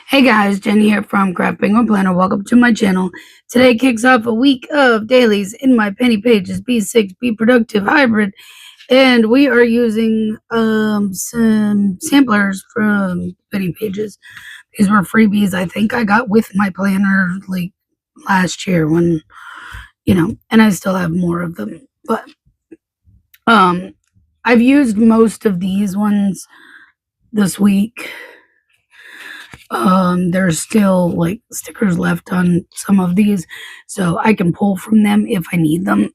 Hey guys, Jenny here from Cheerful Planner. Welcome to my channel. Today kicks off a week of dailies in my penny pages, B6, Be Productive Hybrid, and we are using some samplers from penny pages. These were freebies I think I got with my planner like last year when, and I still have more of them. But I've used most of these ones this week. There's still like stickers left on some of these, so I can pull from them if I need them.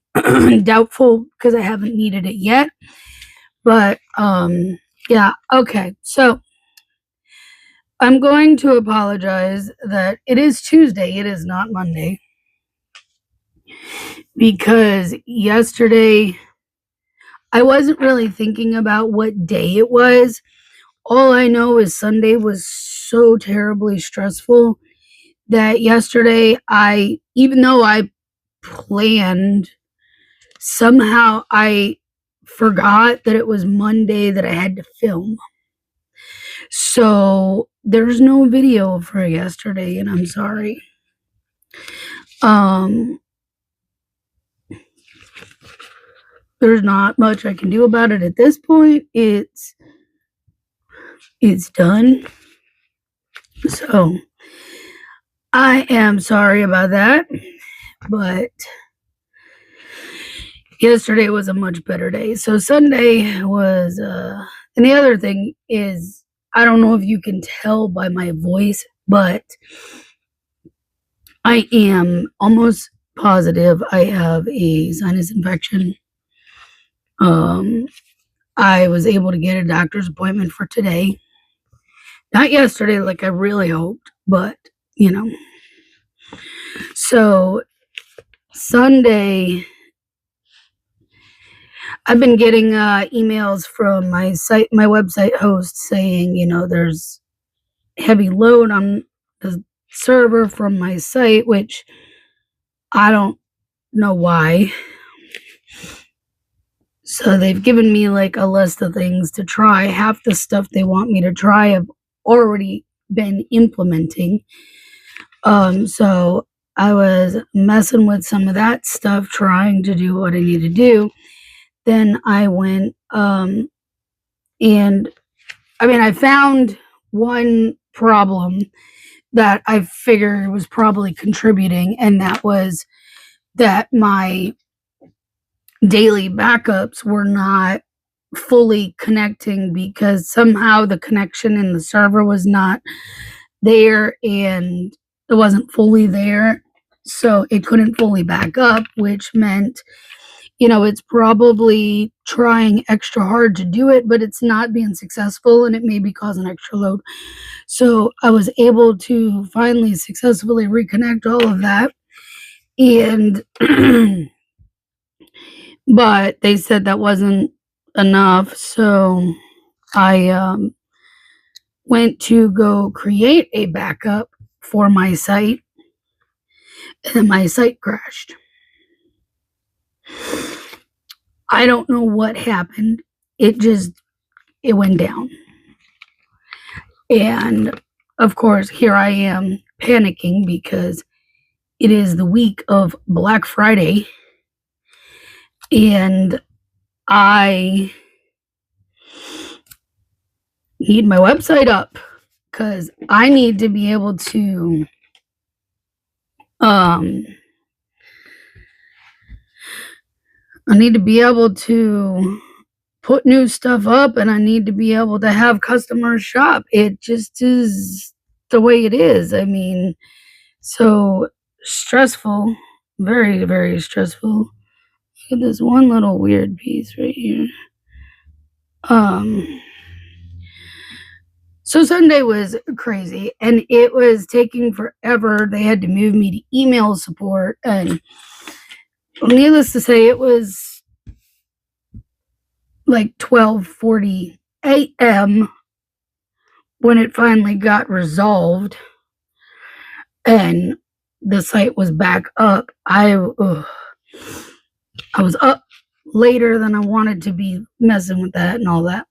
Doubtful because I haven't needed it yet, but yeah. Okay, so I'm going to apologize that it is Tuesday, it is not Monday, because yesterday I wasn't really thinking about what day it was. All I know is Sunday was so terribly stressful that yesterday even though I planned, somehow I forgot that it was Monday that I had to film. So there's no video for yesterday, and I'm sorry. There's not much I can do about it at this point. It's done. So I am sorry about that, but yesterday was a much better day. So Sunday was, and the other thing is, I don't know if you can tell by my voice, but I am almost positive I have a sinus infection. I was able to get a doctor's appointment for today. Not yesterday, like I really hoped, but, So Sunday, I've been getting emails from my website host saying, there's heavy load on the server from my site, which I don't know why. So they've given me like a list of things to try. Half the stuff they want me to try I've already been implementing. So I was messing with some of that stuff, trying to do what I need to do. Then I went, and I found one problem that I figured was probably contributing, and that was that my daily backups were not fully connecting because somehow the connection in the server was not there and it wasn't fully there, so it couldn't fully back up, which meant it's probably trying extra hard to do it, but it's not being successful and it may be causing extra load. So I was able to finally successfully reconnect all of that, and but they said that wasn't enough, so I went to go create a backup for my site, and my site crashed. I don't know what happened. It went down. And of course, here I am panicking because it is the week of Black Friday and I need my website up because I need to be able to put new stuff up, and I need to be able to have customers shop. It just is the way it is. So stressful, very, very stressful. Look at this one little weird piece right here. So Sunday was crazy, and it was taking forever. They had to move me to email support, and needless to say, it was like 12:40 a.m. when it finally got resolved and the site was back up. I was up later than I wanted to be messing with that and all that.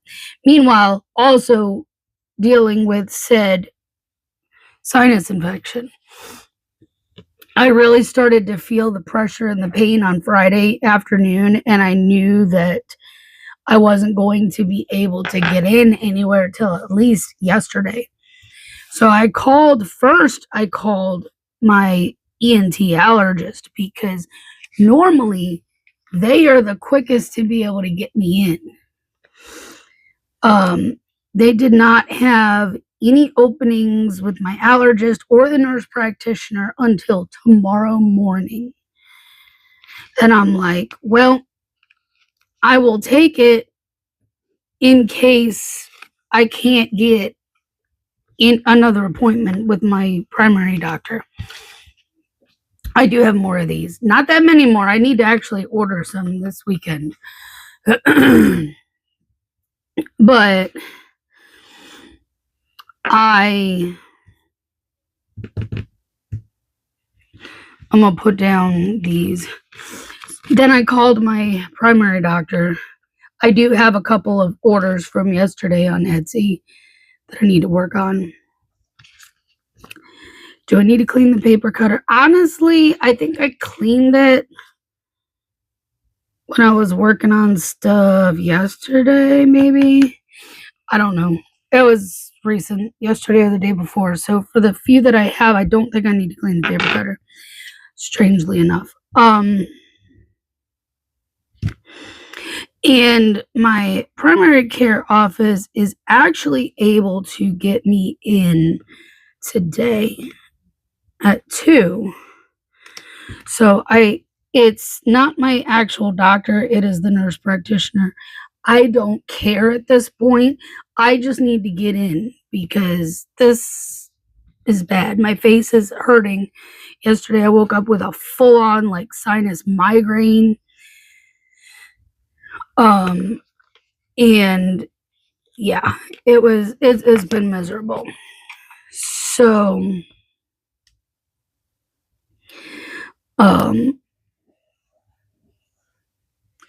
Meanwhile, also dealing with said sinus infection. I really started to feel the pressure and the pain on Friday afternoon, and I knew that I wasn't going to be able to get in anywhere till at least yesterday. So I called my ENT allergist, because normally they are the quickest to be able to get me in. They did not have any openings with my allergist or the nurse practitioner until tomorrow morning. And I'm like, well, I will take it in case I can't get in another appointment with my primary doctor. I do have more of these. Not that many more. I need to actually order some this weekend. But I'm going to put down these. Then I called my primary doctor. I do have a couple of orders from yesterday on Etsy that I need to work on. Do I need to clean the paper cutter? Honestly, I think I cleaned it when I was working on stuff yesterday, maybe. I don't know. It was recent, yesterday or the day before. So for the few that I have, I don't think I need to clean the paper cutter, strangely enough. And my primary care office is actually able to get me in today at 2. So it's not my actual doctor, it is the nurse practitioner. I don't care at this point. I just need to get in because this is bad. My face is hurting. Yesterday I woke up with a full-on sinus migraine. And yeah, it's been miserable. So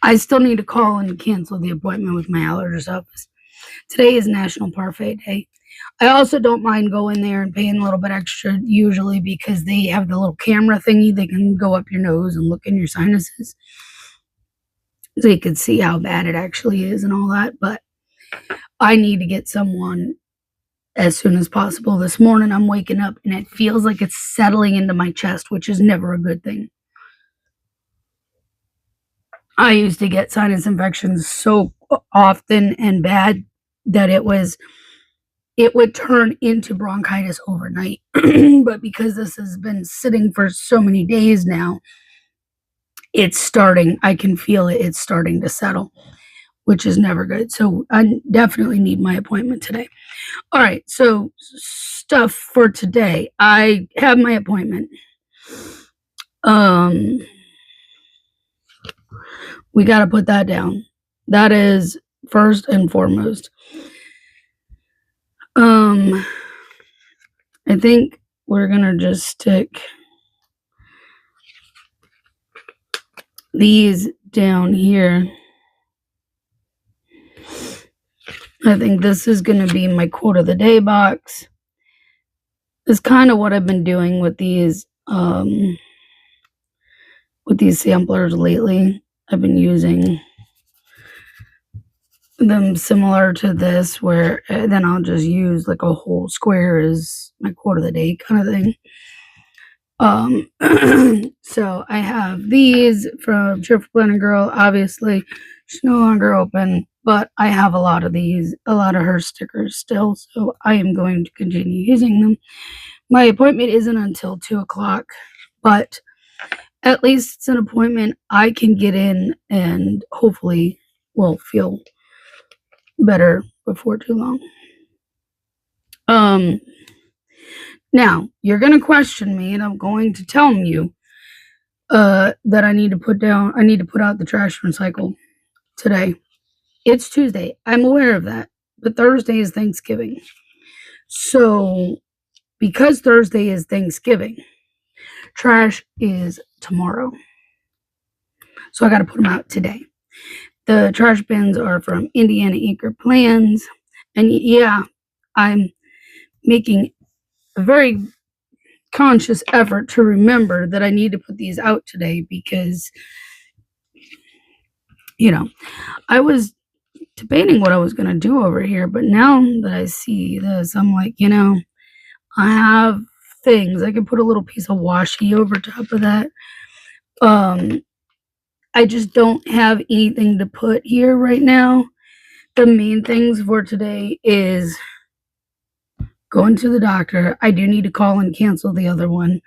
I still need to call and cancel the appointment with my allergist office. Today is National Parfait Day. I also don't mind going there and paying a little bit extra usually because they have the little camera thingy. They can go up your nose and look in your sinuses, so you can see how bad it actually is and all that. But I need to get someone as soon as possible. This morning I'm waking up and it feels like it's settling into my chest, which is never a good thing. I used to get sinus infections so often and bad that it would turn into bronchitis overnight. But because this has been sitting for so many days now, I can feel it's starting to settle, which is never good. So I definitely need my appointment today. All right, so stuff for today. I have my appointment. We got to put that down. That is first and foremost. I think we're going to just stick these down here. I think this is going to be my quote of the day box. It's kind of what I've been doing with these samplers lately. I've been using them similar to this, where then I'll just use a whole square as my quote of the day kind of thing. So I have these from Cheerful Planner Girl. Obviously, she's no longer open, but I have a lot of her stickers still, so I am going to continue using them. My appointment isn't until 2:00, but at least it's an appointment I can get in and hopefully will feel better before too long. Now you're going to question me, and I'm going to tell you that I need to put out the trash recycle today. It's Tuesday. I'm aware of that, but Thursday is Thanksgiving. So because Thursday is Thanksgiving, trash is tomorrow. So I got to put them out today. The trash bins are from Indiana Acre Plans. And yeah, I'm making a very conscious effort to remember that I need to put these out today because, I was debating what I was going to do over here, but now that I see this, I'm like, I have things. I can put a little piece of washi over top of that. I just don't have anything to put here right now. The main things for today is going to the doctor. I do need to call and cancel the other one,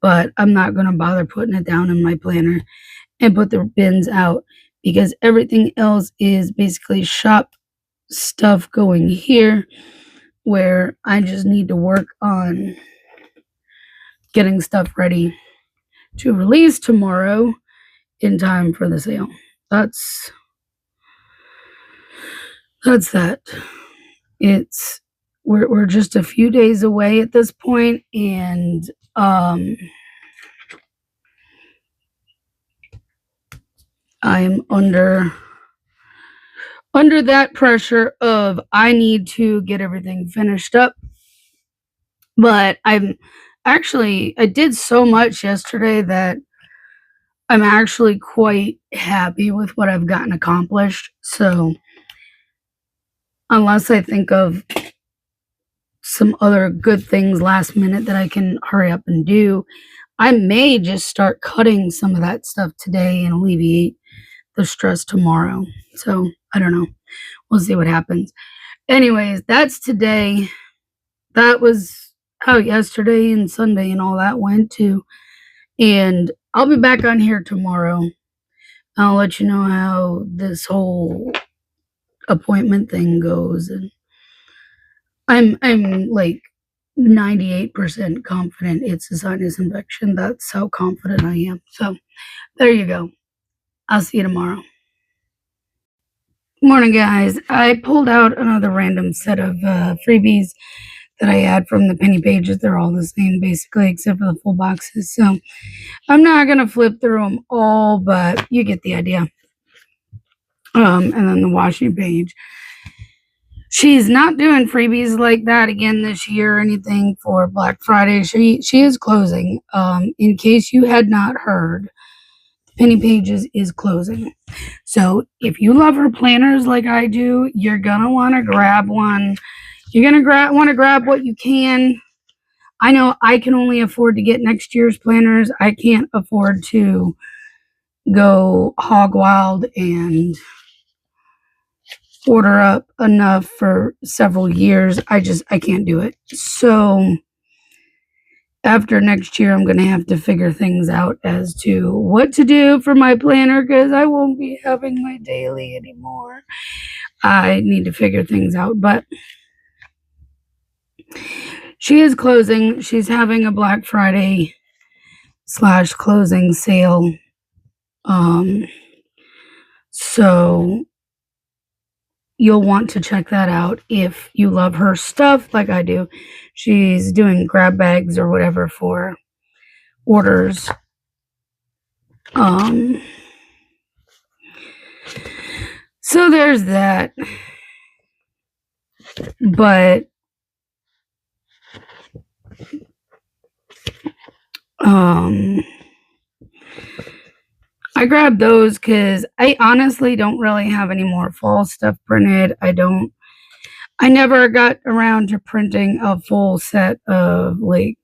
but I'm not going to bother putting it down in my planner and put the bins out because everything else is basically shop stuff going here where I just need to work on getting stuff ready to release tomorrow in time for the sale. That's that. We're just a few days away at this point, and I'm under that pressure of I need to get everything finished up. But I did so much yesterday that I'm actually quite happy with what I've gotten accomplished. So unless I think of some other good things last minute that I can hurry up and do, I may just start cutting some of that stuff today and alleviate the stress tomorrow. So I don't know. We'll see what happens. Anyways, that's today. That was how yesterday and Sunday and all that went too. And I'll be back on here tomorrow. I'll let you know how this whole appointment thing goes. And I'm like 98% confident it's a sinus infection. That's how confident I am. So there you go. I'll see you tomorrow. Morning, guys. I pulled out another random set of freebies that I had from the penny pages. They're all the same, basically, except for the full boxes. So I'm not going to flip through them all, but you get the idea. And then the washi page. She's not doing freebies like that again this year or anything for Black Friday. She is closing. In case you had not heard, Penny Pages is closing. So if you love her planners like I do, you're gonna want to grab one. You're gonna want to grab what you can. I know I can only afford to get next year's planners. I can't afford to go hog wild and order up enough for several years. I can't do it. So after next year, I'm going to have to figure things out as to what to do for my planner because I won't be having my daily anymore. I need to figure things out, but she is closing. She's having a Black Friday / closing sale. So you'll want to check that out if you love her stuff like I do. She's doing grab bags or whatever for orders. So there's that. But I grabbed those because I honestly don't really have any more fall stuff printed. I never got around to printing a full set of a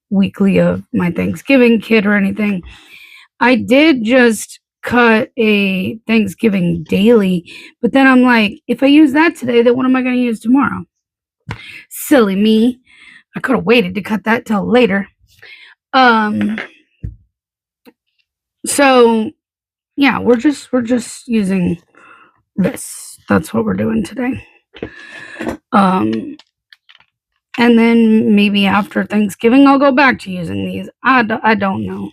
weekly of my Thanksgiving kit or anything. I did just cut a Thanksgiving daily, but then I'm like, if I use that today, then what am I going to use tomorrow? Silly me. I could have waited to cut that till later. So yeah, we're just using this. That's what we're doing today. And then maybe after Thanksgiving, I'll go back to using these. I don't know.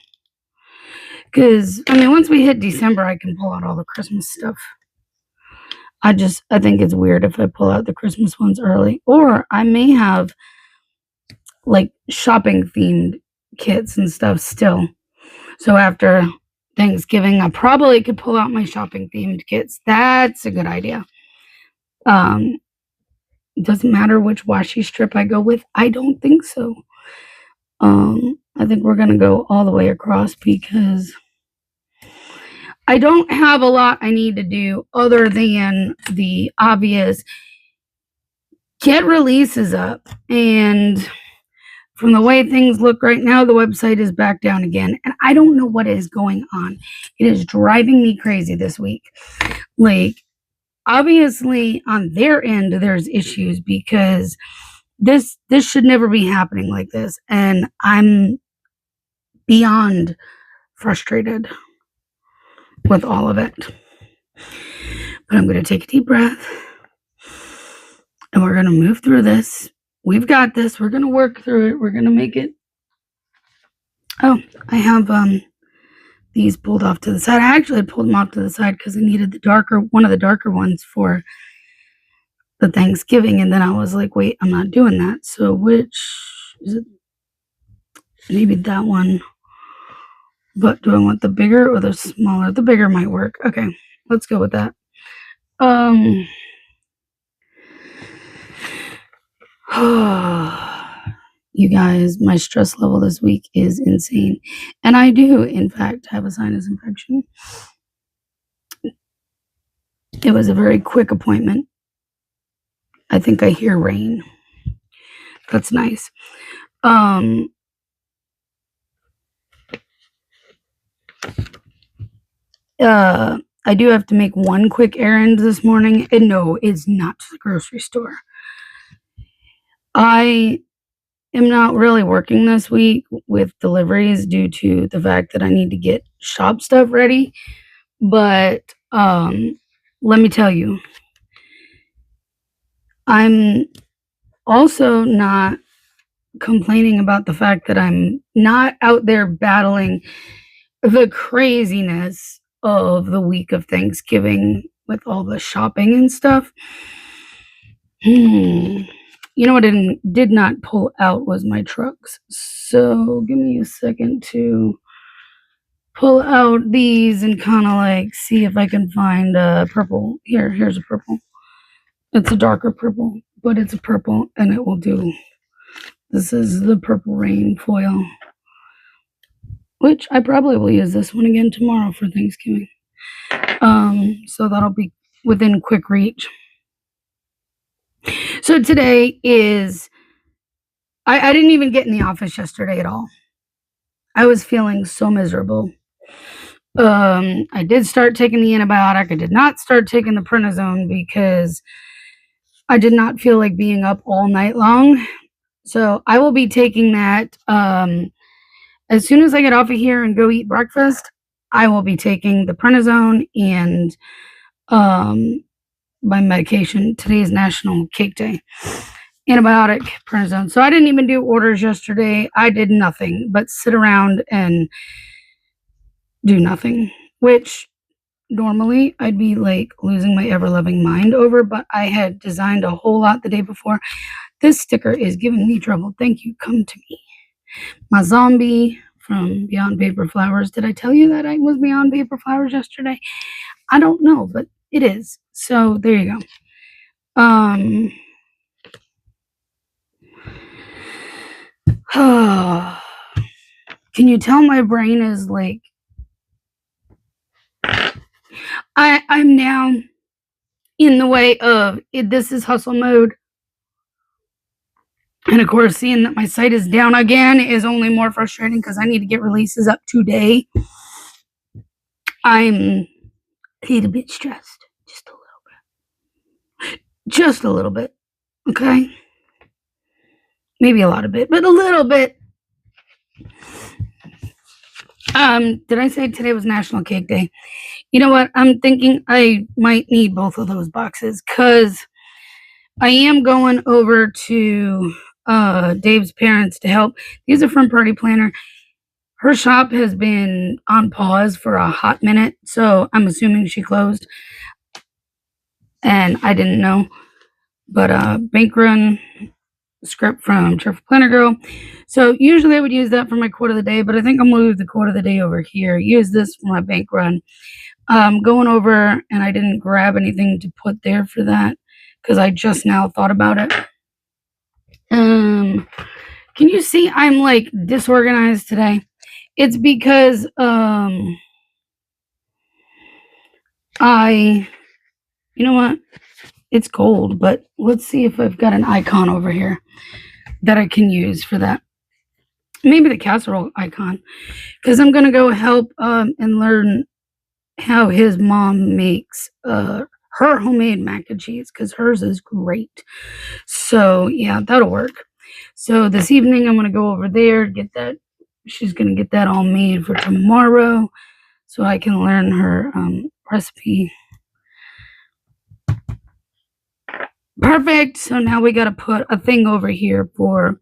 Because, once we hit December, I can pull out all the Christmas stuff. I think it's weird if I pull out the Christmas ones early. Or I may have, shopping themed kits and stuff still. So after Thanksgiving, I probably could pull out my shopping themed kits. That's a good idea. It doesn't matter which washi strip I go with. I don't think so. I think we're going to go all the way across because I don't have a lot I need to do other than the obvious get releases up. And from the way things look right now, the website is back down again. And I don't know what is going on. It is driving me crazy this week. Like, obviously on their end, there's issues because this should never be happening like this. And I'm beyond frustrated with all of it. But I'm going to take a deep breath and we're going to move through this. We've got this. We're going to work through it. We're going to make it. Oh, I have these pulled off to the side. I actually pulled them off to the side because I needed one of the darker ones for the Thanksgiving. And then I was like, wait, I'm not doing that. So which is it? Maybe that one. But do I want the bigger or the smaller? The bigger might work. Okay, let's go with that. You guys, my stress level this week is insane. And I do, in fact, have a sinus infection. It was a very quick appointment. I think I hear rain. That's nice. I do have to make one quick errand this morning. And no, it's not to the grocery store. I am not really working this week with deliveries due to the fact that I need to get shop stuff ready. But let me tell you, I'm also not complaining about the fact that I'm not out there battling the craziness of the week of Thanksgiving with all the shopping and stuff. You know what did not pull out was my trucks. So give me a second to pull out these and kind of like see if I can find a purple. Here's a purple. It's a darker purple, but it's a purple and it will do. This is the Purple Rain foil, which I probably will use this one again tomorrow for Thanksgiving. So that'll be within quick reach. So today is, I didn't even get in the office yesterday at all. I was feeling so miserable. I did start taking the antibiotic. I did not start taking the prednisone because I did not feel like being up all night long. So I will be taking that as soon as I get off of here and go eat breakfast. I will be taking the prednisone and my medication. Today is National Cake Day. Antibiotic, prednisone. So I didn't even do orders yesterday. I did nothing but sit around and do nothing, which normally I'd be like losing my ever-loving mind over, but I had designed a whole lot the day before. This sticker is giving me trouble. Thank you. Come to me. My zombie from Beyond Paper Flowers. Did I tell you that I was Beyond Paper Flowers yesterday? I don't know, but it is. So there you go. Can you tell my brain is like, I'm now in the way of it. This is hustle mode. And of course, seeing that my site is down again is only more frustrating because I need to get releases up today. I'm a little bit stressed. Just a little bit. Just a little bit. Okay? Maybe a lot of bit, but a little bit. Did I say today was National Cake Day? You know what? I'm thinking I might need both of those boxes because I am going over to Dave's parents to help. These are from Party Planner. Her shop has been on pause for a hot minute, so I'm assuming she closed. And I didn't know. But bank run script from Cheerful Planner Girl. So usually I would use that for my quote of the day, but I think I'm going to move the quote of the day over here. Use this for my bank run. Going over, and I didn't grab anything to put there for that because I just now thought about it. Can you see I'm like disorganized today? It's because you know what? It's cold, but let's see if I've got an icon over here that I can use for that. Maybe the casserole icon, because I'm gonna go help and learn how his mom makes her homemade mac and cheese, because hers is great. So yeah, that'll work. So this evening I'm gonna go over there, get that. She's gonna get that all made for tomorrow, so I can learn her recipe. Perfect. So now we got to put a thing over here for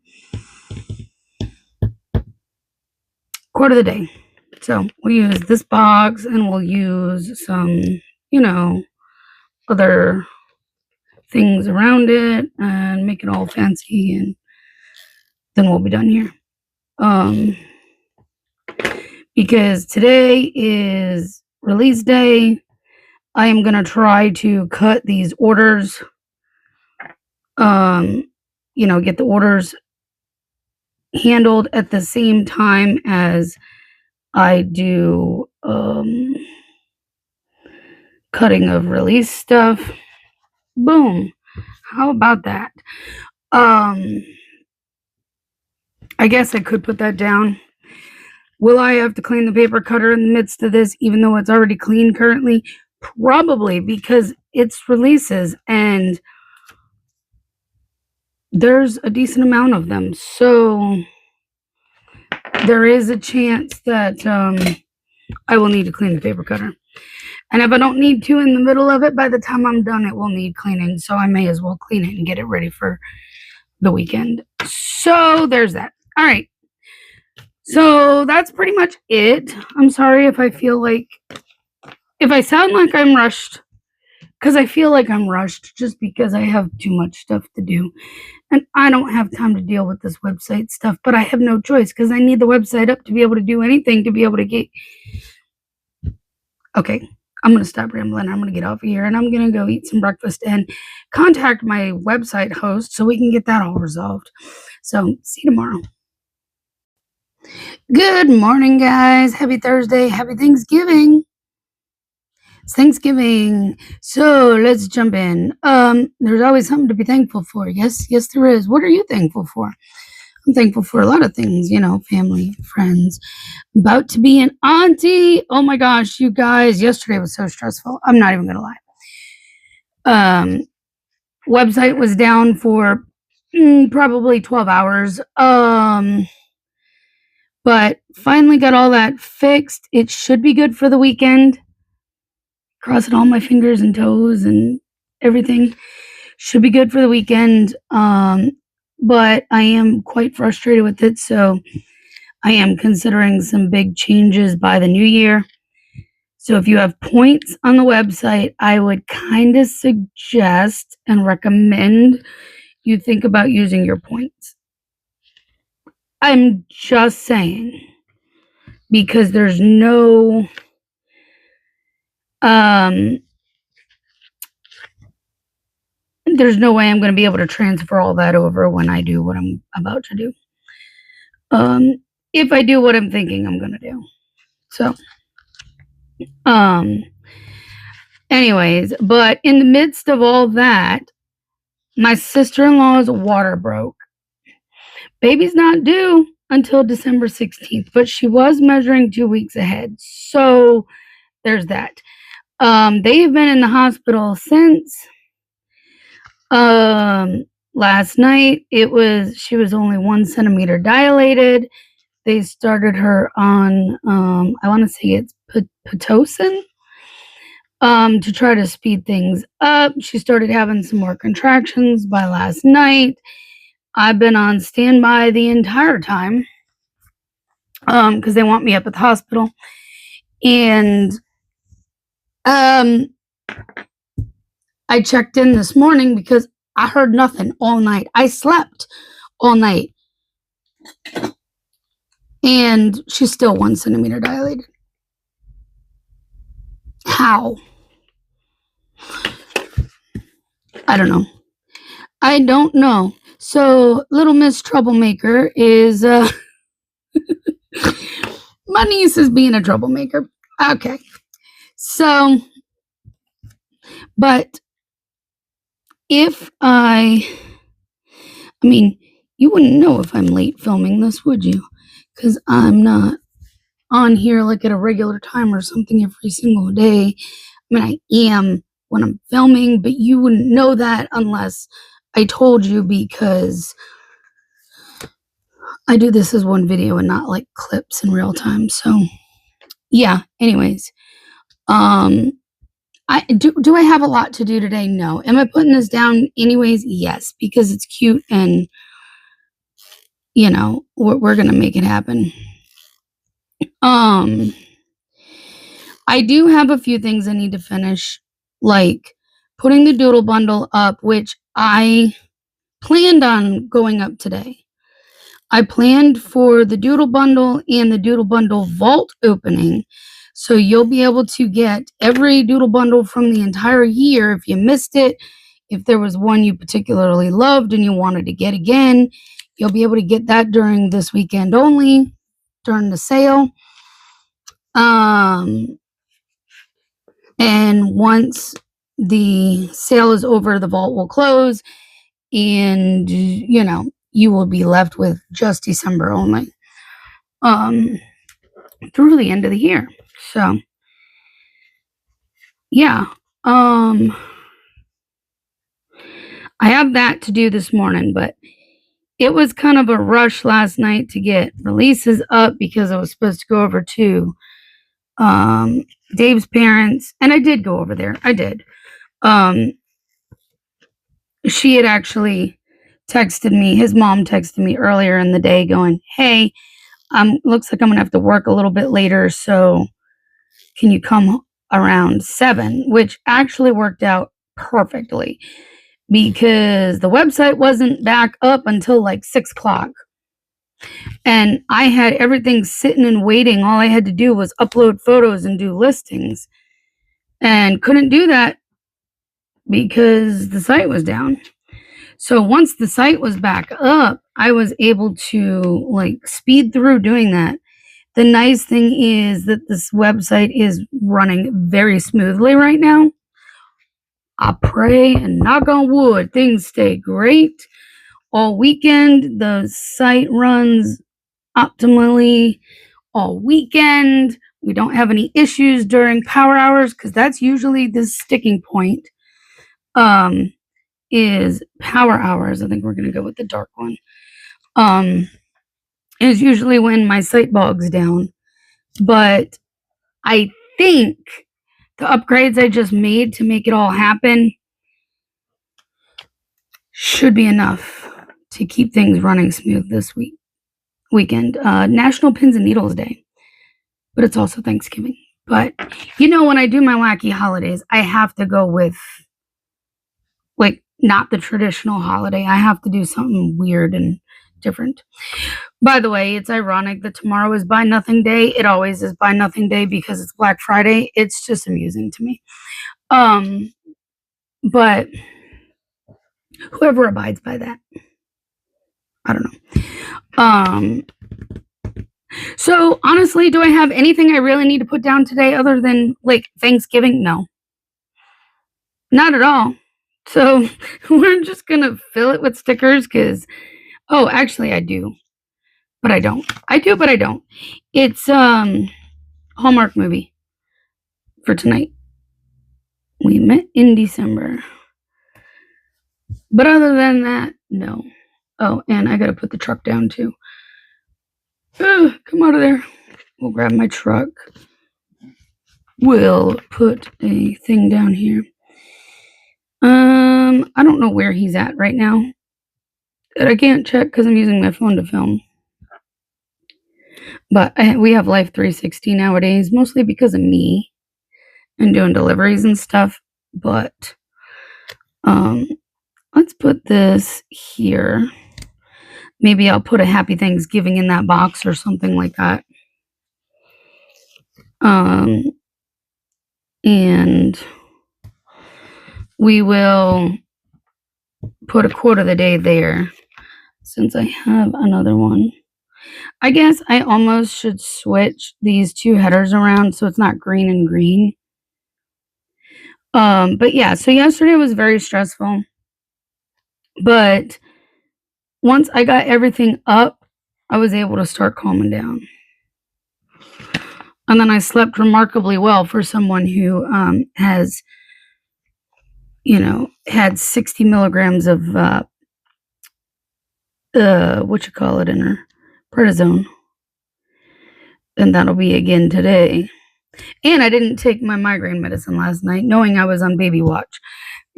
quart of the day. So we'll use this box and we'll use some, other things around it and make it all fancy, and then we'll be done here. Because today is release day, I am gonna try to cut these orders. Get the orders handled at the same time as I do cutting of release stuff. Boom. How about that? I guess I could put that down. Will I have to clean the paper cutter in the midst of this, even though it's already clean currently? Probably, because it's releases and there's a decent amount of them. So there is a chance that I will need to clean the paper cutter. And if I don't need to in the middle of it, by the time I'm done, it will need cleaning. So I may as well clean it and get it ready for the weekend. So there's that. All right. So that's pretty much it. I'm sorry if I sound like I'm rushed, because I feel like I'm rushed just because I have too much stuff to do. And I don't have time to deal with this website stuff, but I have no choice because I need the website up to be able to do anything, to be able to get. Okay, I'm going to stop rambling. I'm going to get off of here and I'm going to go eat some breakfast and contact my website host so we can get that all resolved. So see you tomorrow. Good morning, guys. Happy Thursday. Happy Thanksgiving. It's Thanksgiving. So let's jump in. There's always something to be thankful for. Yes, there is. What are you thankful for? I'm thankful for a lot of things, family, friends. About to be an auntie. Oh my gosh, you guys, yesterday was so stressful. I'm not even gonna lie. Website was down for probably 12 hours. But finally got all that fixed. It should be good for the weekend. Crossing all my fingers and toes and everything. Should be good for the weekend. But I am quite frustrated with it, so I am considering some big changes by the new year. So if you have points on the website, I would kind of suggest and recommend you think about using your points. I'm just saying, because there's no way I'm going to be able to transfer all that over when I do what I'm about to do. If I do what I'm thinking I'm going to do. So, anyways, but in the midst of all that, my sister-in-law's water broke. Baby's not due until December 16th, but she was measuring 2 weeks ahead. So there's that. They've been in the hospital since last night. She was only 1 centimeter dilated. They started her on, I want to say it's Pitocin, to try to speed things up. She started having some more contractions by last night. I've been on standby the entire time because they want me up at the hospital. And I checked in this morning because I heard nothing all night. I slept all night. And she's still 1 centimeter dilated. How? I don't know. I don't know. So, Little Miss Troublemaker is, my niece is being a troublemaker. Okay. So, but if I mean, you wouldn't know if I'm late filming this, would you? Because I'm not on here like at a regular time or something every single day. I mean, I am when I'm filming, but you wouldn't know that unless I told you, because I do this as one video and not like clips in real time. So yeah, anyways. I do I have a lot to do today? No. Am I putting this down anyways? Yes, because it's cute and we're gonna make it happen. I do have a few things I need to finish, like putting the doodle bundle up, which I planned on going up today. I planned for the doodle bundle and the doodle bundle vault opening. So you'll be able to get every doodle bundle from the entire year. If you missed it, if there was one you particularly loved and you wanted to get again, you'll be able to get that during this weekend only, during the sale. And once the sale is over, the vault will close, and you will be left with just December only, through the end of the year. So yeah, I have that to do this morning, but it was kind of a rush last night to get releases up because I was supposed to go over to Dave's parents, and I did go over there. I did. She had actually texted me, his mom texted me earlier in the day going, "Hey, looks like I'm gonna have to work a little bit later, so can you come around 7?" Which actually worked out perfectly because the website wasn't back up until like 6 o'clock. And I had everything sitting and waiting. All I had to do was upload photos and do listings, and couldn't do that because the site was down. So once the site was back up, I was able to like speed through doing that. The nice thing is that this website is running very smoothly right now. I pray and knock on wood, things stay great all weekend. The site runs optimally all weekend. We don't have any issues during power hours, because that's usually the sticking point. Is power hours. I think we're gonna go with the dark one. Is usually when my site bogs down. But I think the upgrades I just made to make it all happen should be enough to keep things running smooth this weekend. National Pins and Needles Day, but it's also Thanksgiving. But when I do my wacky holidays, I have to go with like not the traditional holiday. I have to do something weird and different. By the way, it's ironic that tomorrow is Buy Nothing Day. It always is Buy Nothing Day because it's Black Friday. It's just amusing to me. But whoever abides by that, I don't know. So honestly, do I have anything I really need to put down today other than like Thanksgiving? No, not at all. So we're just gonna fill it with stickers because, oh, actually I do, but I don't. I do, but I don't. It's Hallmark movie for tonight. We met in December. But other than that, no. Oh, and I gotta put the truck down too. Come out of there. We'll grab my truck. We'll put a thing down here. I don't know where he's at right now. I can't check because I'm using my phone to film. But we have Life 360 nowadays, mostly because of me and doing deliveries and stuff. But let's put this here. Maybe I'll put a Happy Thanksgiving in that box or something like that. And we will put a quote of the day there since I have another one. I guess I almost should switch these two headers around so it's not green and green. But yeah, so yesterday was very stressful. But once I got everything up, I was able to start calming down. And then I slept remarkably well for someone who has, had 60 milligrams of what you call it in her prednisone. And that'll be again today. And I didn't take my migraine medicine last night, knowing I was on baby watch.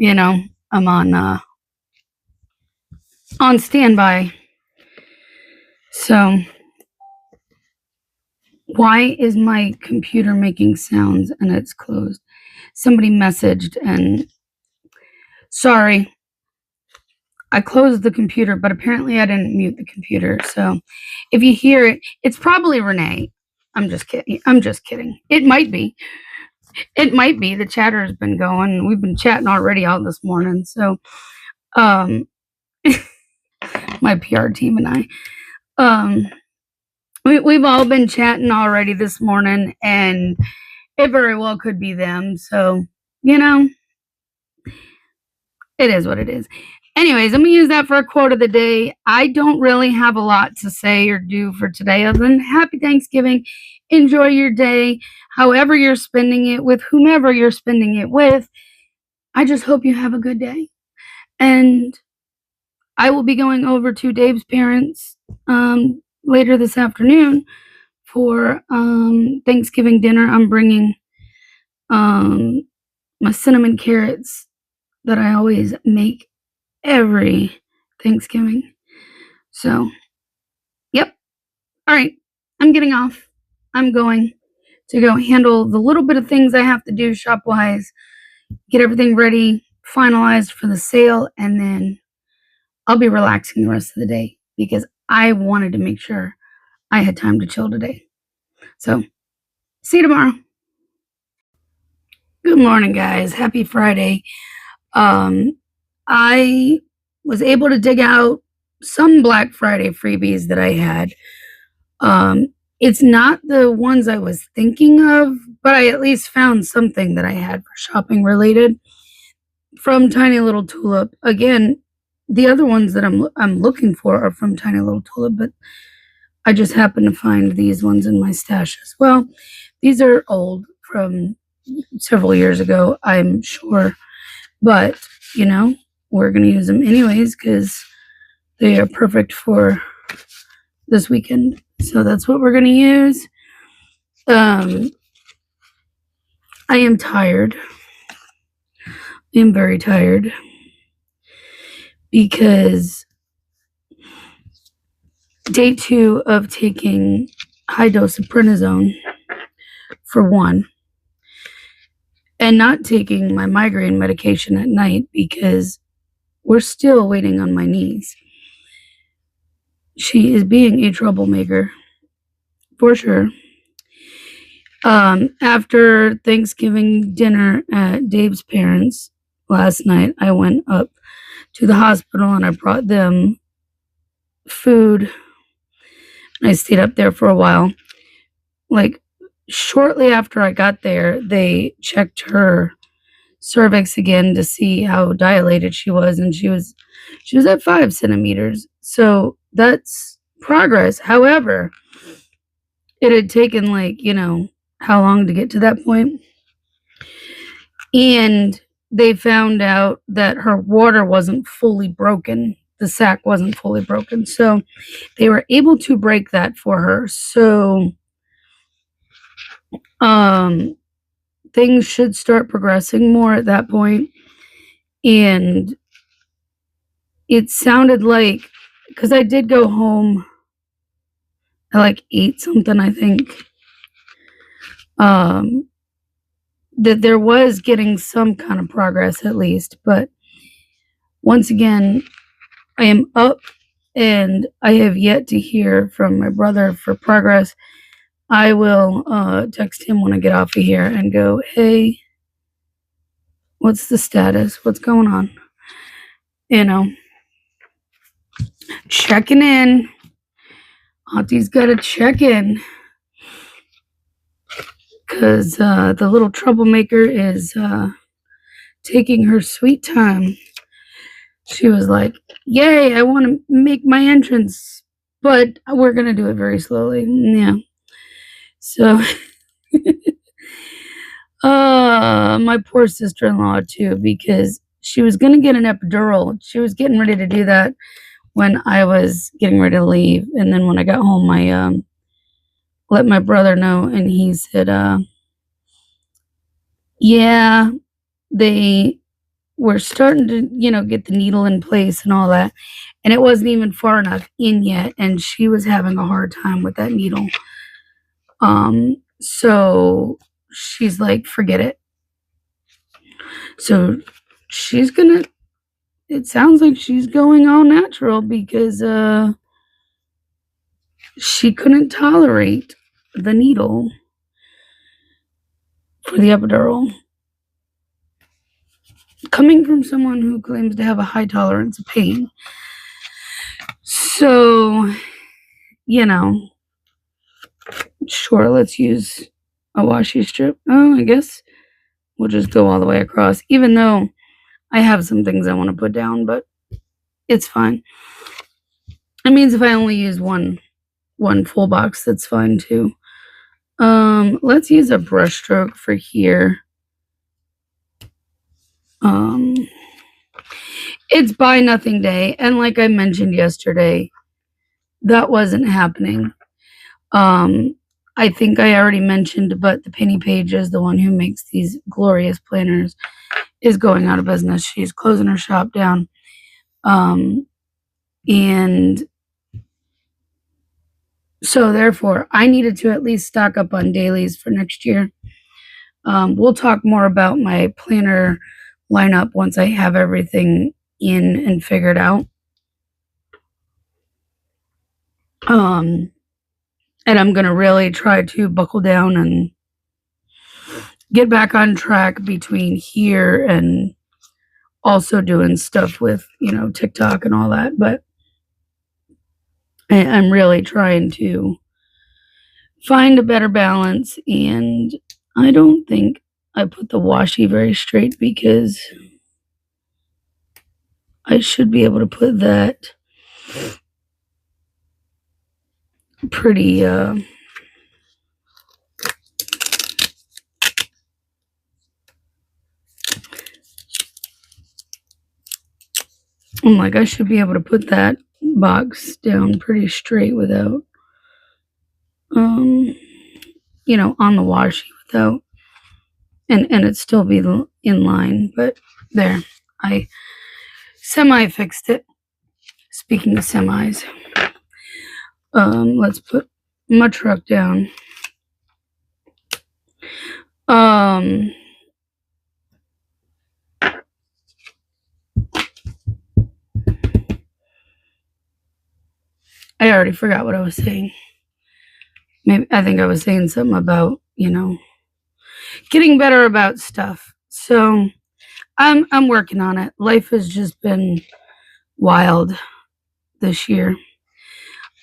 I'm on standby. So why is my computer making sounds and it's closed? Somebody messaged and sorry, I closed the computer, but apparently I didn't mute the computer. So if you hear it, it's probably Renee. I'm just kidding. It might be. The chatter has been going. We've been chatting already all this morning. So my PR team and I, we've all been chatting already this morning, and it very well could be them. So, it is what it is. Anyways, I'm going to use that for a quote of the day. I don't really have a lot to say or do for today other than happy Thanksgiving. Enjoy your day, however you're spending it, with whomever you're spending it with. I just hope you have a good day. And I will be going over to Dave's parents later this afternoon for Thanksgiving dinner. I'm bringing my cinnamon carrots that I always make every Thanksgiving. So, yep. All right. I'm getting off. I'm going to go handle the little bit of things I have to do shop-wise, get everything ready, finalized for the sale, and then I'll be relaxing the rest of the day because I wanted to make sure I had time to chill today. So, see you tomorrow. Good morning, guys. Happy Friday. I was able to dig out some Black Friday freebies that I had. It's not the ones I was thinking of, but I at least found something that I had for shopping related from Tiny Little Tulip. Again, the other ones that I'm looking for are from Tiny Little Tulip, but I just happened to find these ones in my stash as well. These are old from several years ago, I'm sure, but we're going to use them anyways because they are perfect for this weekend. So that's what we're going to use. I am tired. I am very tired because day 2 of taking high dose of prednisone for one, and not taking my migraine medication at night because we're still waiting on my niece. She is being a troublemaker for sure. After Thanksgiving dinner at Dave's parents last night, I went up to the hospital and I brought them food. I stayed up there for a while. Like shortly after I got there, they checked her cervix again to see how dilated she was, and she was at 5 centimeters. So that's progress. However, it had taken how long to get to that point. And they found out that her water wasn't fully broken. The sac wasn't fully broken. So they were able to break that for her. So things should start progressing more at that point. And it sounded like, because I did go home at 8 something, I think, that there was getting some kind of progress at least. But once again, I am up and I have yet to hear from my brother for progress. I will text him when I get off of here and go, hey, what's the status? What's going on? you know, checking in. Auntie's got to check in because the little troublemaker is taking her sweet time. She was like, yay, I want to make my entrance, but we're going to do it very slowly. Yeah. So, my poor sister-in-law too, because she was going to get an epidural. She was getting ready to do that when I was getting ready to leave. And then when I got home, I let my brother know, and he said, yeah, they were starting to, get the needle in place and all that. And it wasn't even far enough in yet. And she was having a hard time with that needle. So she's like, forget it. So it sounds like she's going all natural because, she couldn't tolerate the needle for the epidural. Coming from someone who claims to have a high tolerance of pain. So, sure, let's use a washi strip. Oh, I guess we'll just go all the way across, even though I have some things I want to put down, but it's fine. It means if I only use one full box, that's fine too. Let's use a brush stroke for here. It's buy nothing day, and like I mentioned yesterday, that wasn't happening. I think I already mentioned, but the Penny Page is the one who makes these glorious planners, is going out of business. She's closing her shop down. And so therefore I needed to at least stock up on dailies for next year. We'll talk more about my planner lineup once I have everything in and figured out. And I'm going to really try to buckle down and get back on track between here and also doing stuff with, TikTok and all that. But I'm really trying to find a better balance. And I don't think I put the washi very straight because I should be able to put that pretty, I'm like, I should be able to put that box down pretty straight without, on the washi without, and it still be in line. But there, I semi-fixed it. Speaking of semis, let's put my truck down. I already forgot what I was saying. I think I was saying something about, getting better about stuff. So I'm working on it. Life has just been wild this year.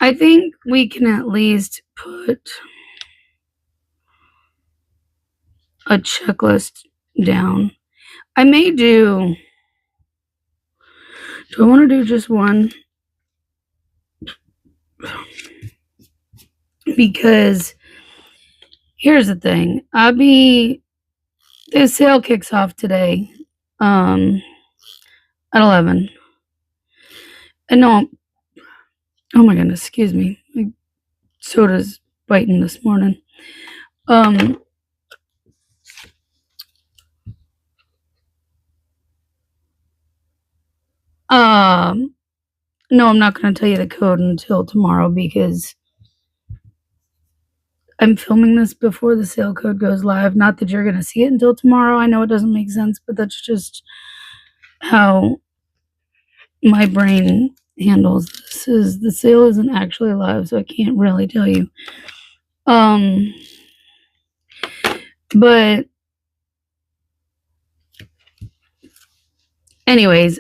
I think we can at least put a checklist down. I may do I want to do just one? Because here's the thing. The sale kicks off today, at 11. And no, oh my goodness, excuse me. My soda's biting this morning. No, I'm not going to tell you the code until tomorrow because I'm filming this before the sale code goes live. Not that you're going to see it until tomorrow. I know it doesn't make sense, but that's just how my brain handles this. The sale isn't actually live, so I can't really tell you. But anyways,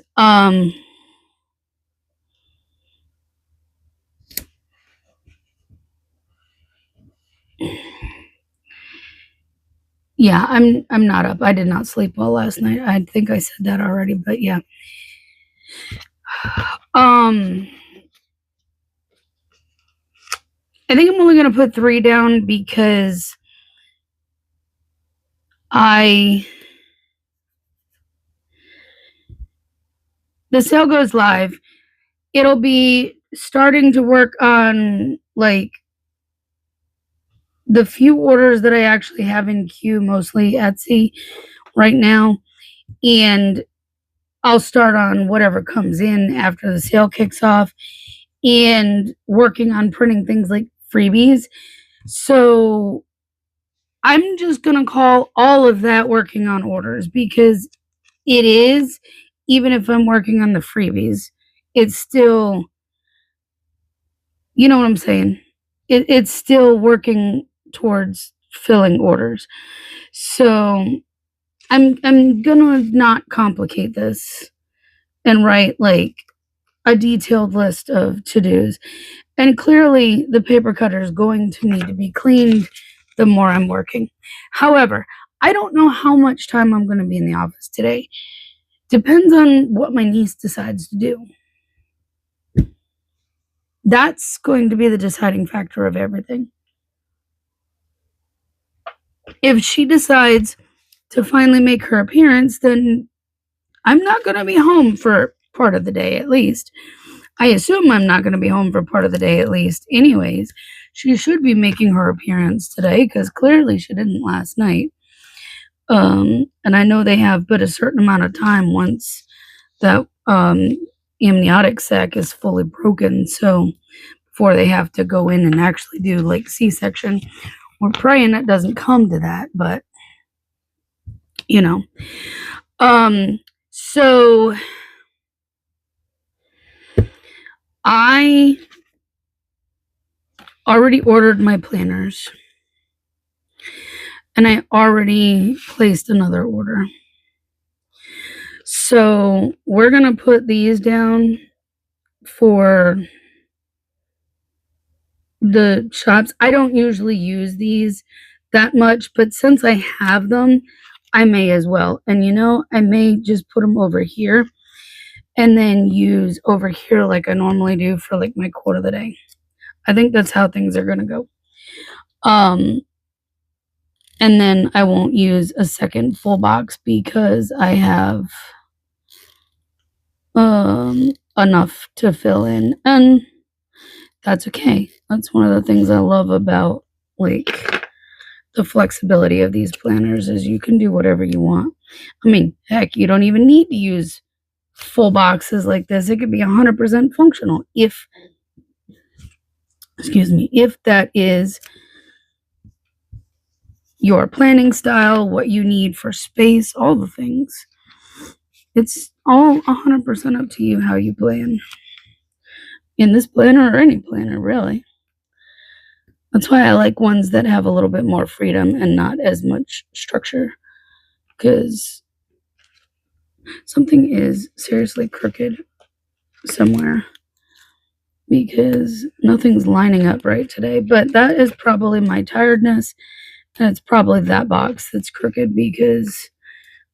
Yeah, I'm not up. I did not sleep well last night. I think I said that already, but yeah. I think I'm only gonna put 3 down because the sale goes live. It'll be starting to work on like the few orders that I actually have in queue, mostly Etsy right now, and I'll start on whatever comes in after the sale kicks off and working on printing things like freebies. So I'm just going to call all of that working on orders because it is, even if I'm working on the freebies, it's still, you know what I'm saying? It's still working towards filling orders. So I'm gonna not complicate this and write like a detailed list of to-dos. And clearly the paper cutter is going to need to be cleaned the more I'm working. However, I don't know how much time I'm going to be in the office today. Depends on what my niece decides to do. That's going to be the deciding factor of everything. If she decides to finally make her appearance, then I'm not going to be home for part of the day at least. I assume I'm not going to be home for part of the day at least. Anyways, she should be making her appearance today because clearly she didn't last night. And I know they have but a certain amount of time once that amniotic sac is fully broken. So before they have to go in and actually do like C-section, we're praying it doesn't come to that, but you know. So I already ordered my planners and I already placed another order. So we're going to put these down for the shops. I don't usually use these that much, but since I have them, I may as well. And you know, I may just put them over here and then use over here like I normally do for like my quote of the day. I think that's how things are going to go. And then I won't use a second full box because I have enough to fill in, and that's okay. That's one of the things I love about like the flexibility of these planners is you can do whatever you want. I mean, heck, you don't even need to use full boxes like this. It could be 100% functional if that is your planning style, what you need for space, all the things. It's all 100% up to you how you plan in this planner or any planner, really. That's why I like ones that have a little bit more freedom and not as much structure, because something is seriously crooked somewhere because nothing's lining up right today. But that is probably my tiredness, and it's probably that box that's crooked because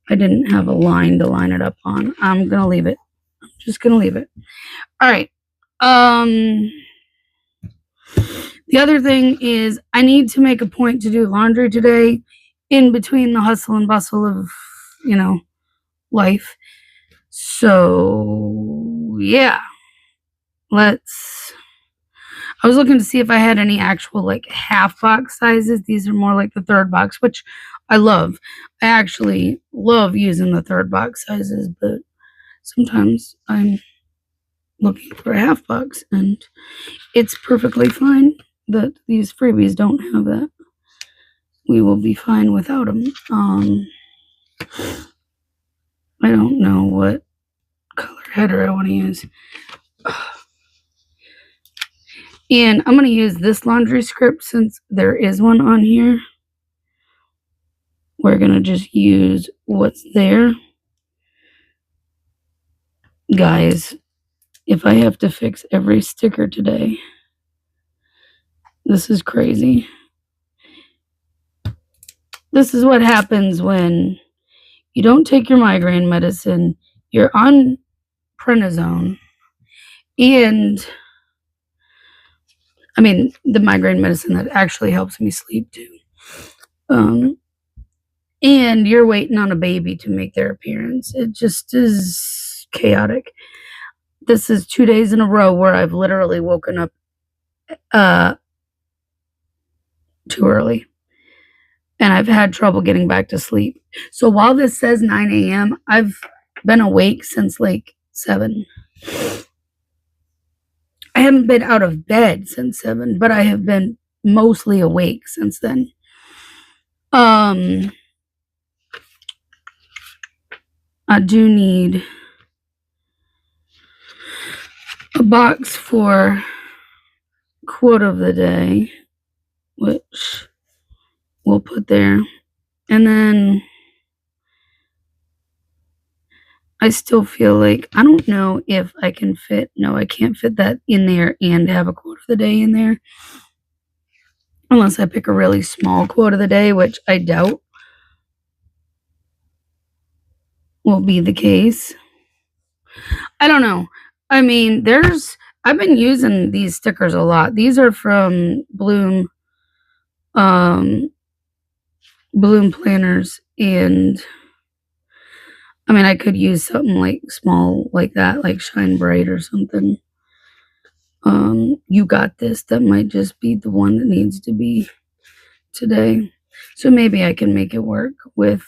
I didn't have a line to line it up on. I'm gonna leave it. I'm just gonna leave it. All right. The other thing is I need to make a point to do laundry today in between the hustle and bustle of, life. So, yeah. I was looking to see if I had any actual like half box sizes. These are more like the third box, which I love. I actually love using the third box sizes, but sometimes I'm looking for a half box and it's perfectly fine that these freebies don't have that. We will be fine without them. I don't know what color header I want to use. And I'm going to use this laundry script since there is one on here. We're going to just use what's there. Guys, if I have to fix every sticker today, this is crazy. this is what happens when you don't take your migraine medicine, you're on prednisone, and I mean, the migraine medicine that actually helps me sleep too. And you're waiting on a baby to make their appearance. It just is chaotic. This is 2 days in a row where I've literally woken up too early. And I've had trouble getting back to sleep. So while this says 9 a.m., I've been awake since like 7. I haven't been out of bed since 7, but I have been mostly awake since then. I do need a box for quote of the day, which we'll put there. And then I still feel like, I don't know if I can fit, no, I can't fit that in there and have a quote of the day in there. Unless I pick a really small quote of the day, which I doubt will be the case. I don't know. I mean, I've been using these stickers a lot. These are from Bloom Planners, and I mean, I could use something like small like that, like Shine Bright or something. You Got This, that might just be the one that needs to be today. So maybe I can make it work with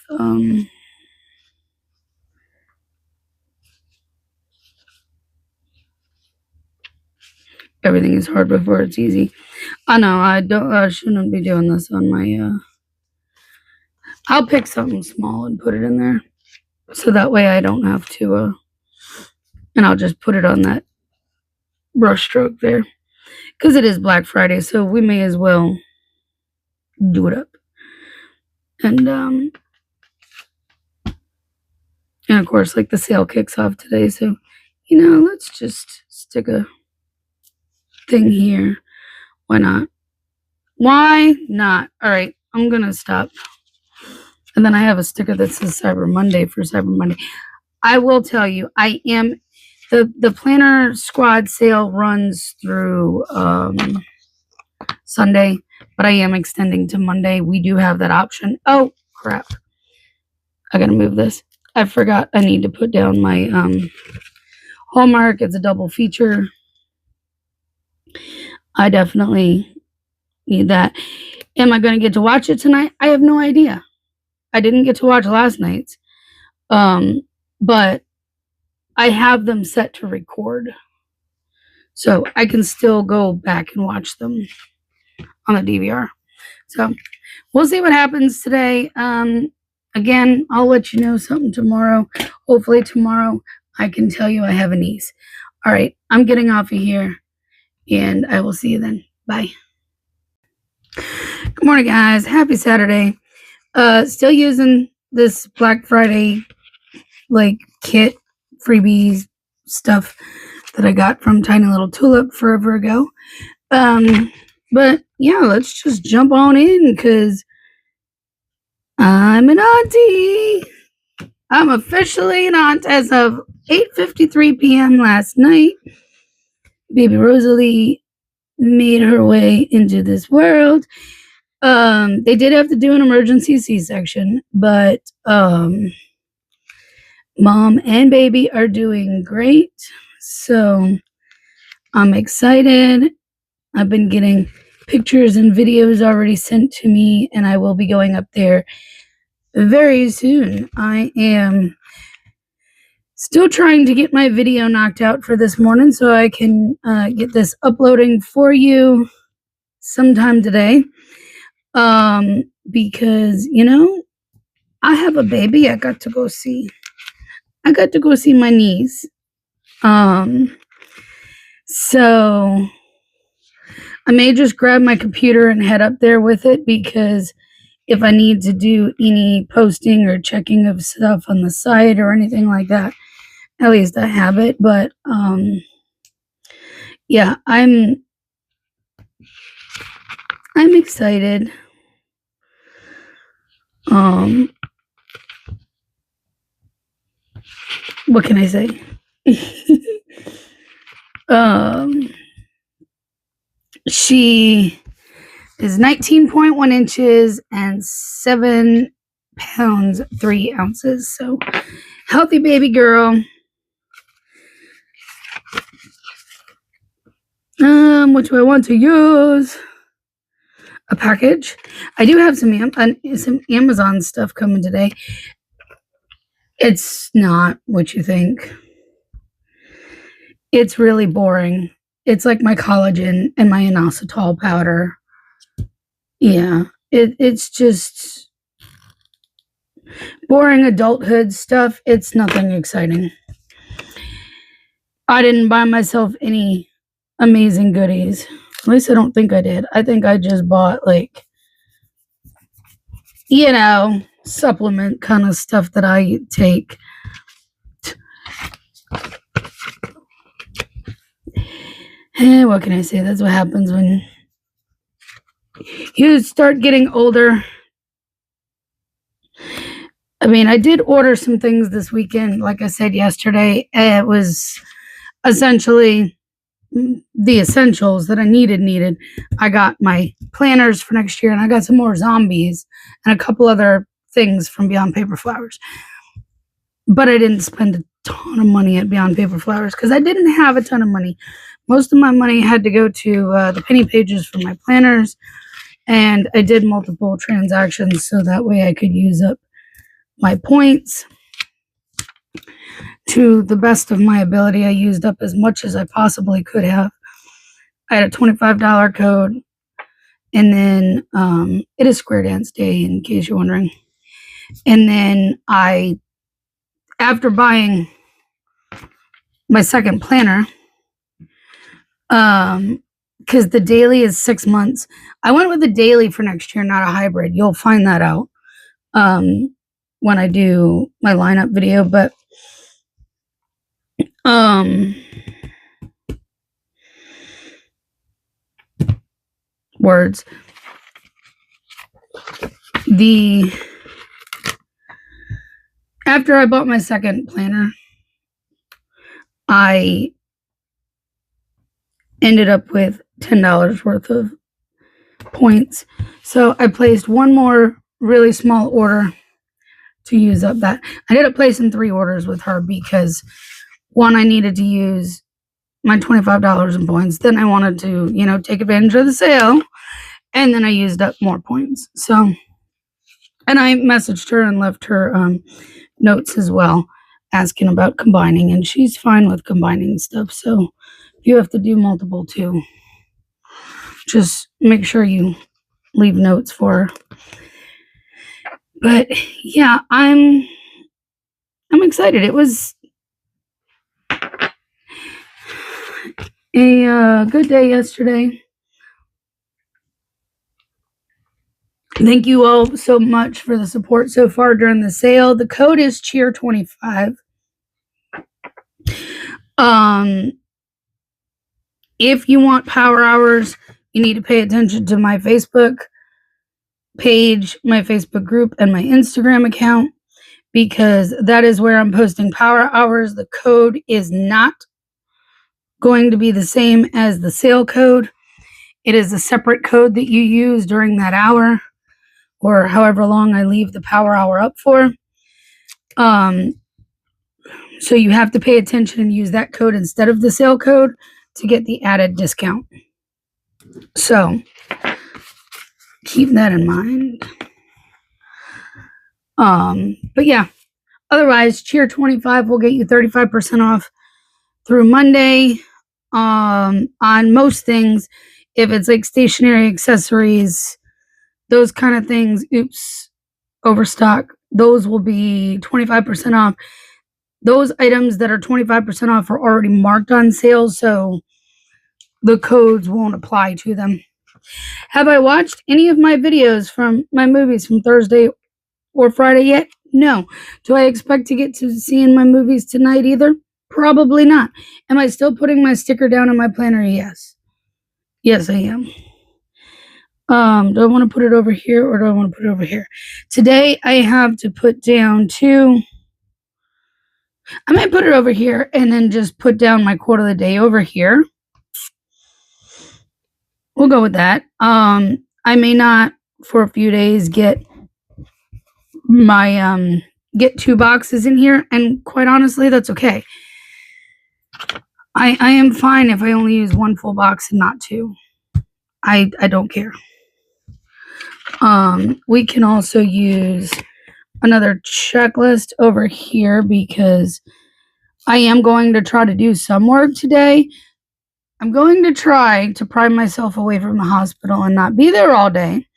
everything is hard before it's easy. I know I shouldn't be doing this on my I'll pick something small and put it in there. So that way I don't have to and I'll just put it on that brush stroke there. Because it is Black Friday, so we may as well do it up. And of course, like, the sale kicks off today, so let's just stick a thing here. Why not? Why not? All right, I'm gonna stop. And then I have a sticker that says Cyber Monday for Cyber Monday. I will tell you, I am the Planner Squad sale runs through Sunday, but I am extending to Monday. We do have that option. Oh crap! I gotta move this. I forgot. I need to put down my Hallmark. It's a double feature. I definitely need that. Am I going to get to watch it tonight? I have no idea. I didn't get to watch last night's. But I have them set to record. So I can still go back and watch them on the DVR. So we'll see what happens today. Again, I'll let you know something tomorrow. Hopefully tomorrow I can tell you I have a niece. All right, I'm getting off of here, and I will see you then. Bye. Good morning, guys. Happy Saturday. Still using this Black Friday kit freebies stuff that I got from Tiny Little Tulip forever ago. But yeah, let's just jump on in because I'm an auntie. I'm officially an aunt as of 8:53 p.m. last night. Baby Rosalie made her way into this world. They did have to do an emergency C-section, but mom and baby are doing great. So I'm excited. I've been getting pictures and videos already sent to me, and I will be going up there very soon. I am still trying to get my video knocked out for this morning so I can get this uploading for you sometime today. Because, I have a baby I got to go see. I got to go see my niece. So I may just grab my computer and head up there with it, because if I need to do any posting or checking of stuff on the site or anything like that, at least I have it. But yeah, I'm excited. What can I say? She is 19.1 inches and 7 pounds 3 ounces. So healthy baby girl. What do I want to use? A package. I do have some Amazon stuff coming today. It's not what you think. It's really boring. It's like my collagen and my inositol powder. Yeah, it's just boring adulthood stuff. It's nothing exciting. I didn't buy myself any amazing goodies. At least I don't think I did. I think I just bought, like, supplement kind of stuff that I take. What can I say? That's what happens when you start getting older. I mean, I did order some things this weekend. Like I said yesterday, it was essentially the essentials that I needed. I got my planners for next year, and I got some more zombies and a couple other things from Beyond Paper Flowers. But I didn't spend a ton of money at Beyond Paper Flowers because I didn't have a ton of money. Most of my money had to go to the penny pages for my planners, and I did multiple transactions so that way I could use up my points to the best of my ability. I used up as much as I possibly could have. I had a $25 code, and then it is Square Dance Day, in case you're wondering. And then after buying my second planner, because the daily is 6 months, I went with the daily for next year, not a hybrid. You'll find that out when I do my lineup video, but words. After I bought my second planner, I ended up with $10 worth of points. So I placed one more really small order to use up that. I ended up placing 3 orders with her because, one, I needed to use my $25 in points. Then I wanted to, take advantage of the sale. And then I used up more points. So, and I messaged her and left her notes as well, asking about combining. And she's fine with combining stuff. So if you have to do multiple too, just make sure you leave notes for her. But yeah, I'm excited. It was a good day yesterday. Thank you all so much for the support so far during the sale. The code is Cheer25. If you want power hours, you need to pay attention to my Facebook page, my Facebook group, and my Instagram account, because that is where I'm posting power hours. The code is not going to be the same as the sale code. It is a separate code that you use during that hour or however long I leave the power hour up for. So you have to pay attention and use that code instead of the sale code to get the added discount. So keep that in mind. But yeah, otherwise, Cheer 25 will get you 35% off through Monday on most things. If it's like stationery, accessories, those kind of things, overstock, those will be 25% off. Those items that are 25% off are already marked on sale, so the codes won't apply to them. Have I watched any of my videos from my movies from Thursday or Friday yet? No. Do I expect to get to seeing my movies tonight either? Probably not. Am I still putting my sticker down in my planner? Yes. Yes, I am. Do I want to put it over here or do I want to put it over here? Today I have to put down I might put it over here and then just put down my quote of the day over here. We'll go with that. I may not for a few days get my get 2 boxes in here, and quite honestly, that's okay. I am fine if I only use 1 full box and not 2. I don't care. We can also use another checklist over here because I am going to try to do some work today. I'm going to try to pry myself away from the hospital and not be there all day.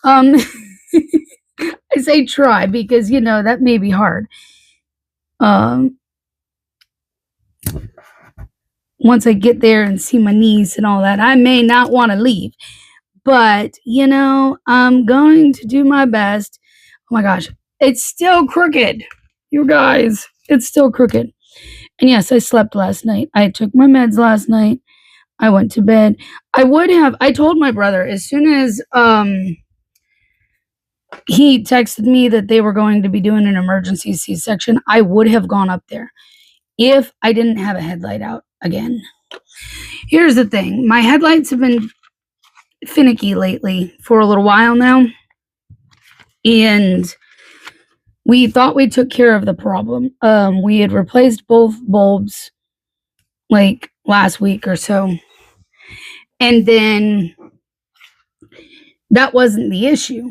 I say try because, that may be hard. Once I get there and see my niece and all that, I may not want to leave. But, I'm going to do my best. Oh my gosh, it's still crooked. You guys, it's still crooked. And yes, I slept last night. I took my meds last night. I went to bed. I told my brother as soon as he texted me that they were going to be doing an emergency C-section, I would have gone up there if I didn't have a headlight out again. Here's the thing. My headlights have been finicky lately for a little while now. And we thought we took care of the problem. We had replaced both bulbs like last week or so. And then that wasn't the issue.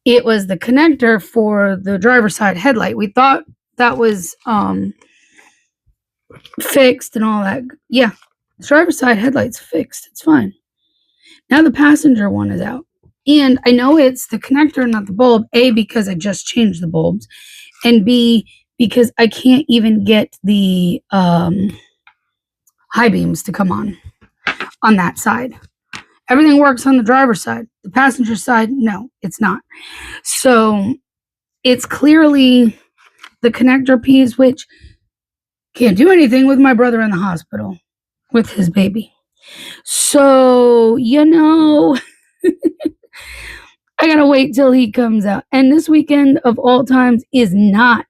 It was the connector for the driver's side headlight. We thought that was fixed and all that. Yeah, the driver's side headlight's fixed. It's fine. Now the passenger one is out. And I know it's the connector, not the bulb. A, because I just changed the bulbs. And B, because I can't even get the high beams to come on that side. Everything works on the driver's side. The passenger side, no, it's not. So it's clearly the connector piece, which can't do anything with my brother in the hospital with his baby. So, I gotta wait till he comes out. And this weekend of all times is not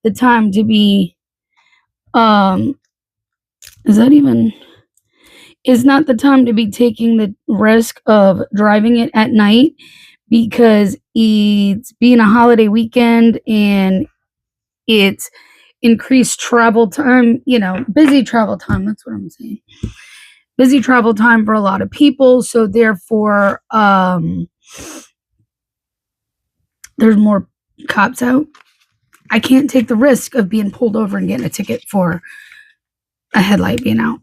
the time to be, is not the time to be taking the risk of driving it at night because it's being a holiday weekend and it's increased travel time, busy travel time. That's what I'm saying. Busy travel time for a lot of people. So therefore, there's more cops out. I can't take the risk of being pulled over and getting a ticket for a headlight being out.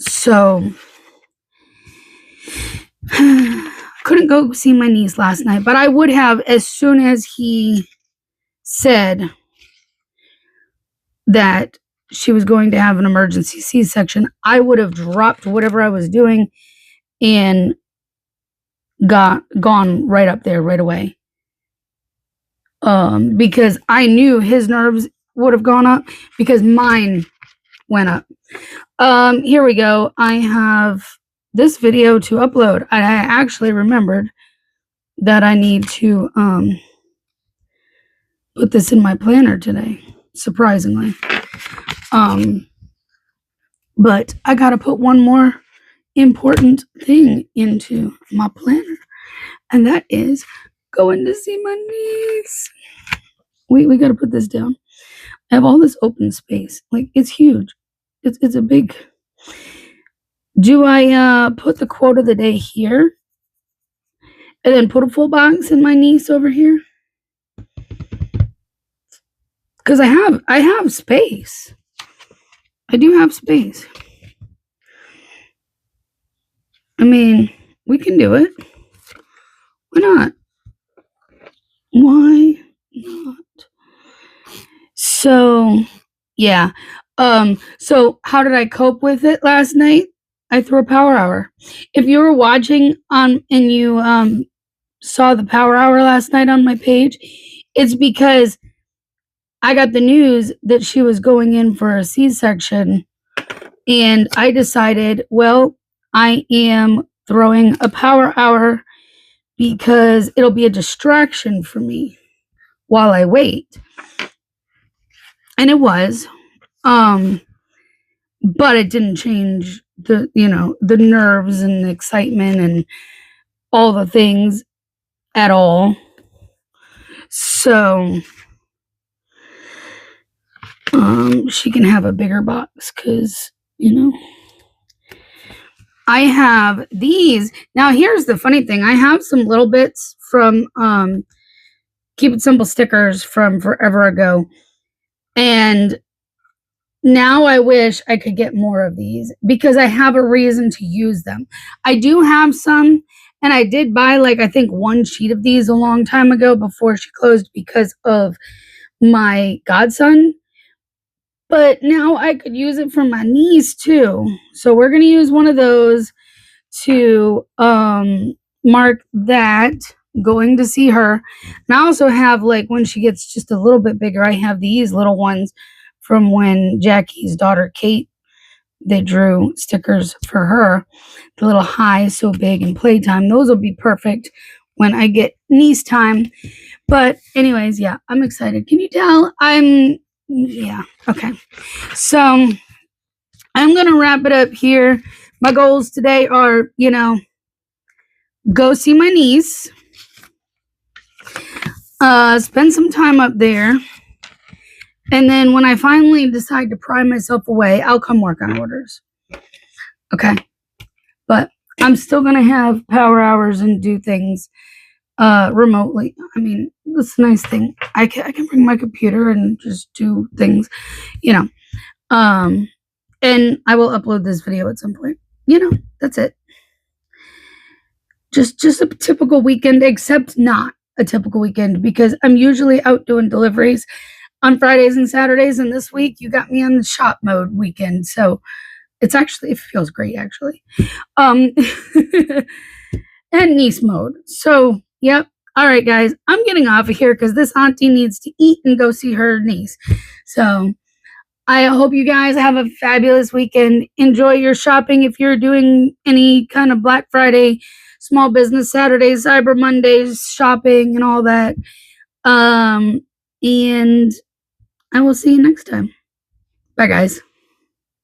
So, couldn't go see my niece last night, but I would have as soon as he said that she was going to have an emergency C-section. I would have dropped whatever I was doing and gone right up there right away. Because I knew his nerves would have gone up because mine went up. Here we go. I have this video to upload. I actually remembered that I need to put this in my planner today, surprisingly. But I gotta put one more important thing into my planner, and that is going to see my niece. We gotta put this down. I have all this open space. Like, it's huge. It's a big... Do I put the quote of the day here? And then put a full box in my niece over here? Because I have space. I do have space. I mean, we can do it. Why not? Why not? So, yeah. So how did I cope with it last night? I threw a power hour. If you were watching and you saw the power hour last night on my page, it's because I got the news that she was going in for a C-section, and I decided, well, I am throwing a power hour because it'll be a distraction for me while I wait. And it was. But it didn't change the nerves and the excitement and all the things at all. So she can have a bigger box because I have these. Now here's the funny thing. I have some little bits from Keep It Simple stickers from forever ago. And now I wish I could get more of these because I have a reason to use them. I do have some, and I did buy I think one sheet of these a long time ago before she closed because of my godson. But now I could use it for my niece too. So we're going to use one of those to mark that going to see her. And I also have when she gets just a little bit bigger, I have these little ones from when Jackie's daughter Kate, they drew stickers for her. The little high so big and playtime. Those will be perfect when I get niece time. But anyways, yeah, I'm excited. Can you tell? Okay. So I'm gonna wrap it up here. My goals today are, go see my niece, spend some time up there. And then when I finally decide to pry myself away, I'll come work on orders. Okay. But I'm still going to have power hours and do things remotely. I mean, that's the nice thing. I can bring my computer and just do things, and I will upload this video at some point. That's it. Just a typical weekend, except not a typical weekend because I'm usually out doing deliveries on Fridays and Saturdays, and this week you got me on the shop mode weekend, so it feels great actually. And niece mode. So yep. All right, guys, I'm getting off of here because this auntie needs to eat and go see her niece. So I hope you guys have a fabulous weekend. Enjoy your shopping if you're doing any kind of Black Friday, Small Business Saturdays, Cyber Mondays shopping and all that. And I will see you next time. Bye, guys.